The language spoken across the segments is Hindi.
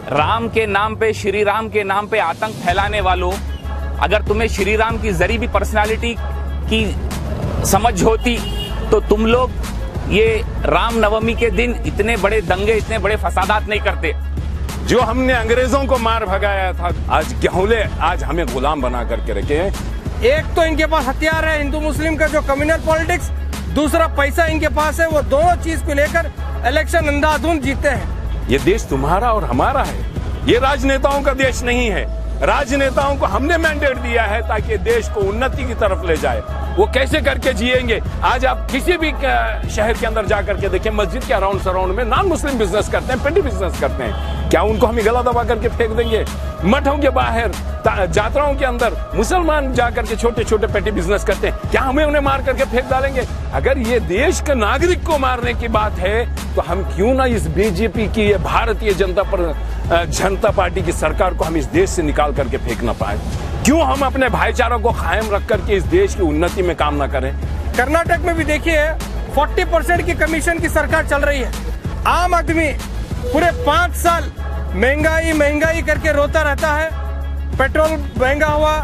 राम के नाम पे, श्री राम के नाम पे आतंक फैलाने वालों, अगर तुम्हें श्री राम की जरी भी पर्सनालिटी की समझ होती तो तुम लोग ये राम नवमी के दिन इतने बड़े दंगे, इतने बड़े फसादात नहीं करते। जो हमने अंग्रेजों को मार भगाया था, आज गेहूले आज हमें गुलाम बना करके रखे हैं। एक तो इनके पास हथियार है हिंदू मुस्लिम का जो कम्युनल पॉलिटिक्स, दूसरा पैसा इनके पास है। वो दोनों चीज को लेकर इलेक्शन अंधाधुंध जीते हैं। ये देश तुम्हारा और हमारा है, ये राजनेताओं का देश नहीं है। राजनेताओं को हमने मैंडेट दिया है ताकि देश को उन्नति की तरफ ले जाए। वो कैसे करके जिएंगे? आज आप किसी भी शहर के अंदर जाकर के देखिए, मस्जिद के अराउंड सराउंड में नॉन मुस्लिम बिजनेस करते हैं, पेटी बिजनेस करते हैं। क्या उनको हम गला दबा करके फेंक देंगे? मठों के बाहर, जात्राओं के अंदर मुसलमान जाकर के छोटे छोटे पेटी बिजनेस करते हैं, क्या हमें उन्हें मार करके फेंक डालेंगे? अगर ये देश के नागरिक को मारने की बात है तो हम क्यों ना इस बीजेपी की, भारतीय जनता पार्टी की सरकार को हम इस देश से निकाल करके फेंक ना पाए? क्यों हम अपने भाईचारा को कायम रख करके इस देश की उन्नति में काम ना करें? कर्नाटक में भी देखिए 40% की कमीशन की सरकार चल रही है। आम आदमी पूरे 5 साल महंगाई महंगाई करके रोता रहता है। पेट्रोल महंगा हुआ,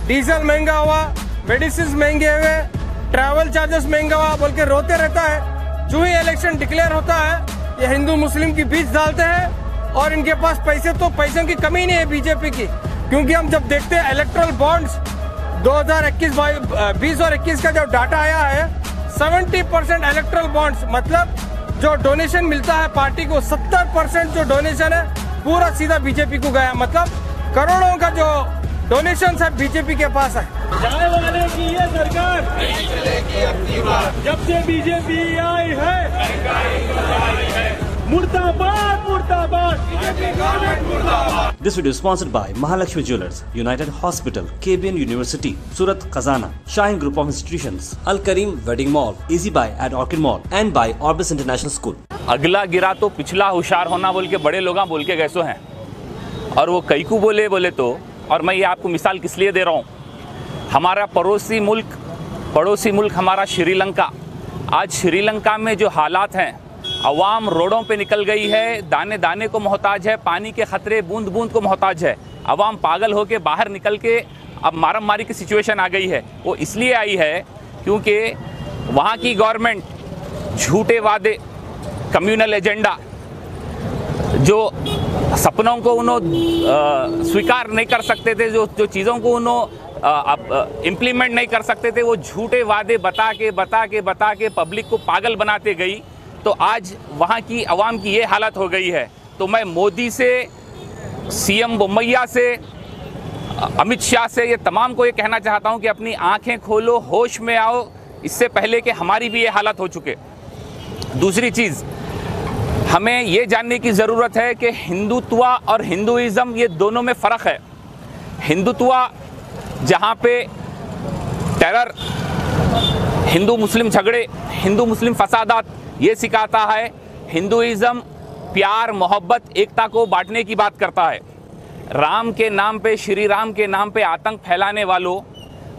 डीजल महंगा हुआ, मेडिसिन महंगे हुए, ट्रैवल चार्जेस महंगा हुआ बोल के रोते रहता है। जो ही इलेक्शन डिक्लेयर होता है, ये हिंदू मुस्लिम की बीच डालते हैं और इनके पास पैसों की कमी नहीं है बीजेपी की। क्योंकि हम जब देखते हैं इलेक्ट्रल बॉन्ड्स 2020 और 21 का जब डाटा आया है, 70% इलेक्ट्रल बॉन्ड्स, मतलब जो डोनेशन मिलता है पार्टी को, 70% जो डोनेशन है पूरा सीधा बीजेपी को गया। मतलब करोड़ों का जो डोनेशन है बीजेपी के पास है। जाने वाले की ये सरकार जब से बीजेपी आई है, मुर्दाबाद मुर्दाबाद, बीजेपी गवर्नमेंट मुर्दाबाद। This video is sponsored by Mahalakshmi Jewelers, United Hospital, KBN University, Surat Khazana, Shine Group of Institutions, Al Karim Wedding Mall, Easy Buy at Orchid Mall, and by Orbis International School. अगला गिरा तो पिछला होशियार होना बोल के बड़े लोग बोल के गैसो हैं, और वो कई को बोले तो। और मैं ये आपको मिसाल किस लिए दे रहा हूँ, हमारा पड़ोसी मुल्क हमारा श्रीलंका, आज श्रीलंका में जो हालात हैं, अवाम रोडों पे निकल गई है, दाने दाने को मोहताज है, पानी के खतरे बूंद बूंद को मोहताज है। अवाम पागल होके बाहर निकल के अब मारम मारी की सिचुएशन आ गई है। वो इसलिए आई है क्योंकि वहाँ की गवर्नमेंट झूठे वादे, कम्युनल एजेंडा, जो सपनों को उन्होंने स्वीकार नहीं कर सकते थे, जो चीज़ों को उन्होंने इम्प्लीमेंट नहीं कर सकते थे, वो झूठे वादे बता के पब्लिक को पागल बनाते गई। तो आज वहाँ की आवाम की ये हालत हो गई है। तो मैं मोदी से, सीएम बोम्मैया से, अमित शाह से, ये तमाम को ये कहना चाहता हूँ कि अपनी आंखें खोलो, होश में आओ, इससे पहले कि हमारी भी ये हालत हो चुके। दूसरी चीज़, हमें ये जानने की ज़रूरत है कि हिंदुत्व और हिंदुइज़्म ये दोनों में फ़र्क है। हिंदुत्व जहाँ पे टेरर, हिंदू मुस्लिम झगड़े, हिंदू मुस्लिम फसादात ये सिखाता है। हिंदुइज़्म प्यार, मोहब्बत, एकता को बांटने की बात करता है। राम के नाम पे, श्री राम के नाम पे आतंक फैलाने वालों,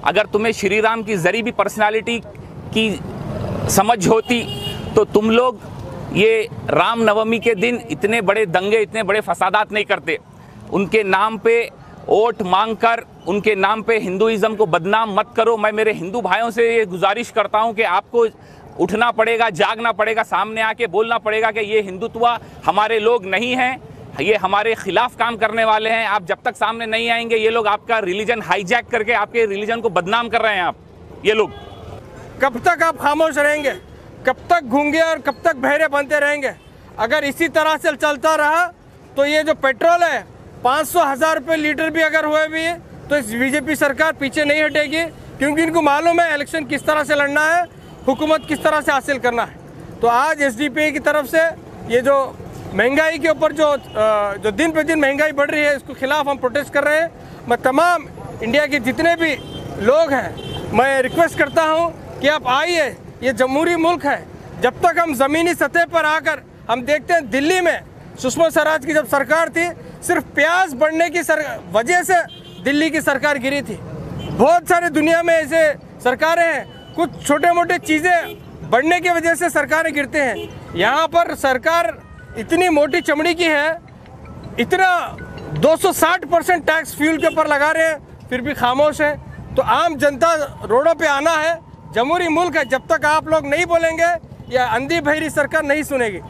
अगर तुम्हें श्री राम की जरी भी पर्सनालिटी की समझ होती तो तुम लोग ये राम नवमी के दिन इतने बड़े दंगे, इतने बड़े फसादात नहीं करते। उनके नाम पे वोट मांगकर, उनके नाम पे हिंदुइज़्म को बदनाम मत करो। मैं मेरे हिंदू भाइयों से ये गुजारिश करता हूँ कि आपको उठना पड़ेगा, जागना पड़ेगा, सामने आके बोलना पड़ेगा कि ये हिंदुत्व हमारे लोग नहीं हैं, ये हमारे खिलाफ काम करने वाले हैं। आप जब तक सामने नहीं आएंगे, ये लोग आपका रिलीजन हाईजैक करके आपके रिलीजन को बदनाम कर रहे हैं। आप ये लोग कब तक आप खामोश रहेंगे? कब तक गूंगे और कब तक बहरे बनते रहेंगे? अगर इसी तरह से चलता रहा तो ये जो पेट्रोल है 500-1000 रुपये लीटर भी अगर हुए भी तो इस बीजेपी सरकार पीछे नहीं हटेगी, क्योंकि इनको मालूम है इलेक्शन किस तरह से लड़ना है, हुकूमत किस तरह से हासिल करना है। तो आज एसडीपीआई की तरफ से ये जो महंगाई के ऊपर जो दिन पे दिन महंगाई बढ़ रही है, इसके खिलाफ हम प्रोटेस्ट कर रहे हैं। मैं तमाम इंडिया के जितने भी लोग हैं, मैं रिक्वेस्ट करता हूं कि आप आइए, ये जमहूरी मुल्क है। जब तक हम ज़मीनी सतह पर आकर हम देखते हैं, दिल्ली में सुषमा स्वराज की जब सरकार थी, सिर्फ प्याज बढ़ने की वजह से दिल्ली की सरकार गिरी थी। बहुत सारे दुनिया में ऐसे सरकारें हैं, कुछ छोटे मोटे चीज़ें बढ़ने की वजह से सरकारें गिरते हैं। यहाँ पर सरकार इतनी मोटी चमड़ी की है, इतना 260% टैक्स फ्यूल के ऊपर लगा रहे हैं, फिर भी खामोश है। तो आम जनता रोडों पे आना है, जमहूरी मुल्क है, जब तक आप लोग नहीं बोलेंगे या अंधी बहरी सरकार नहीं सुनेगी।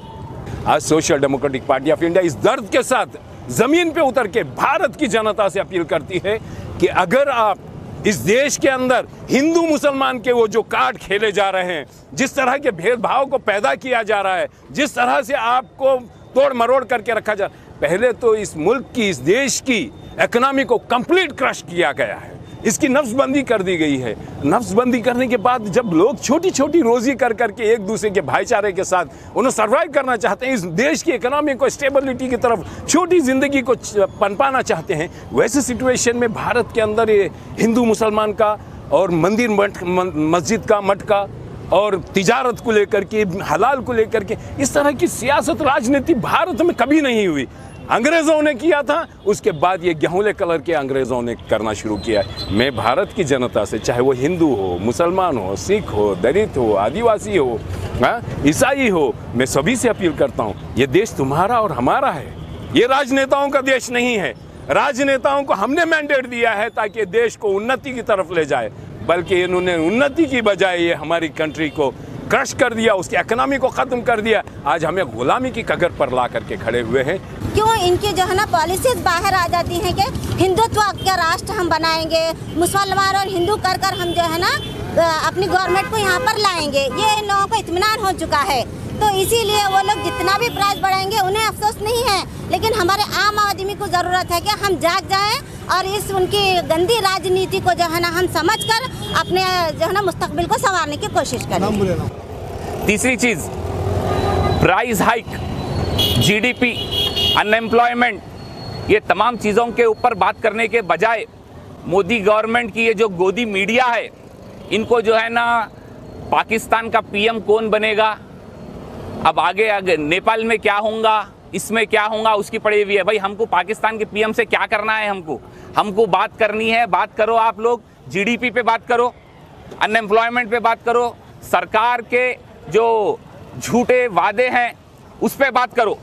आज social democratic party of India इस दर्द के साथ जमीन पे उतर के भारत की जनता से अपील करती है कि अगर आप इस देश के अंदर हिंदू मुसलमान के वो जो कार्ड खेले जा रहे हैं, जिस तरह के भेदभाव को पैदा किया जा रहा है, जिस तरह से आपको तोड़ मरोड़ करके रखा जा, पहले तो इस मुल्क की, इस देश की इकोनॉमी को कंप्लीट क्रश किया गया है, इसकी नफ्सबंदी कर दी गई है। नफ्सबंदी करने के बाद जब लोग छोटी छोटी रोजी कर करके एक दूसरे के भाईचारे के साथ उन्हें सर्वाइव करना चाहते हैं, इस देश की इकोनॉमी को स्टेबिलिटी की तरफ, छोटी जिंदगी को पनपाना चाहते हैं, वैसे सिचुएशन में भारत के अंदर ये हिंदू मुसलमान का और मंदिर मस्जिद का, मठ का और तिजारत को लेकर के, हलाल को लेकर के, इस तरह की सियासत राजनीति भारत में कभी नहीं हुई। अंग्रेजों ने किया था, उसके बाद ये गेहूंले कलर के अंग्रेजों ने करना शुरू किया। मैं भारत की जनता से, चाहे वो हिंदू हो, मुसलमान हो, सिख हो, दलित हो, आदिवासी हो, ईसाई हो, मैं सभी से अपील करता हूँ, ये देश तुम्हारा और हमारा है, ये राजनेताओं का देश नहीं है। राजनेताओं को हमने मैंडेट दिया है ताकि देश को उन्नति की तरफ ले जाए, बल्कि इन्होंने उन्नति की बजाय ये हमारी कंट्री को क्रश कर दिया, उसकी इकोनॉमी को ख़त्म कर दिया। आज हमें गुलामी की कगार पर ला करके खड़े हुए हैं। क्यों इनकी जो है ना पॉलिसीज बाहर आ जाती हैं कि हिंदुत्व का राष्ट्र हम बनाएंगे, मुसलमान और हिंदू कर कर हम जो है ना अपनी गवर्नमेंट को यहाँ पर लाएंगे। ये इन लोगों को इत्मीनान हो चुका है, तो इसीलिए वो लोग जितना भी प्राइस बढ़ाएंगे उन्हें अफसोस नहीं है, लेकिन हमारे आम आदमी को ज़रूरत है कि हम जाग जाएं और इस उनकी गंदी राजनीति को जो है ना हम समझकर अपने जो है ना मुस्तकबिल को संवारने की कोशिश करें। तीसरी चीज़, प्राइस हाइक, जीडीपी, अनएम्प्लॉयमेंट, ये तमाम चीज़ों के ऊपर बात करने के बजाय मोदी गवर्नमेंट की ये जो गोदी मीडिया है, इनको जो है ना पाकिस्तान का पीएम कौन बनेगा, अब आगे नेपाल में क्या होगा, इसमें क्या होगा, उसकी पड़ी हुई है। भाई हमको पाकिस्तान के पीएम से क्या करना है, हमको बात करनी है, बात करो आप लोग, जीडीपी पे बात करो, अनएम्प्लॉयमेंट पे बात करो, सरकार के जो झूठे वादे हैं उस पे बात करो।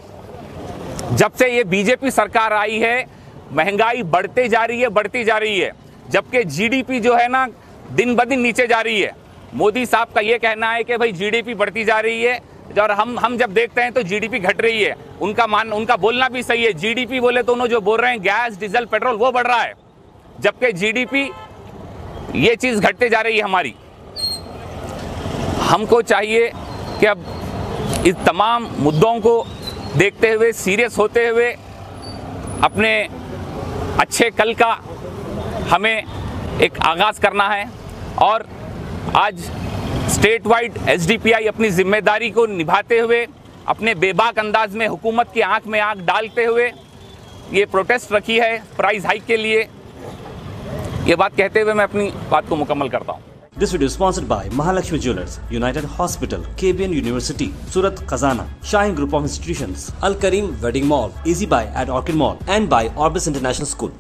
जब से ये बीजेपी सरकार आई है महंगाई बढ़ती जा रही है, जबकि जीडीपी जो है ना दिन ब दिन नीचे जा रही है। मोदी साहब का ये कहना है कि भाई जीडीपी बढ़ती जा रही है, और हम जब देखते हैं तो जीडीपी घट रही है। उनका बोलना भी सही है, जीडीपी बोले तो उन्होंने जो बोल रहे हैं गैस, डीजल, पेट्रोल वो बढ़ रहा है, जबकि जीडीपी ये चीज़ घटते जा रही है हमारी। हमको चाहिए कि अब इस तमाम मुद्दों को देखते हुए, सीरियस होते हुए, अपने अच्छे कल का हमें एक आगाज़ करना है। और आज स्टेट वाइड एसडीपीआई अपनी जिम्मेदारी को निभाते हुए, अपने बेबाक अंदाज में हुकूमत की आंख में आंख डालते हुए ये प्रोटेस्ट रखी है प्राइस हाइक के लिए। ये बात कहते हुए मैं अपनी बात को मुकम्मल करता हूँ। This video is sponsored by Mahalakshmi Jewelers, United Hospital, KBN University, Surat Khazana, Shine Group of Institutions, Al Karim Wedding Mall, Easy Buy at Orchid Mall, and by Orbis International School.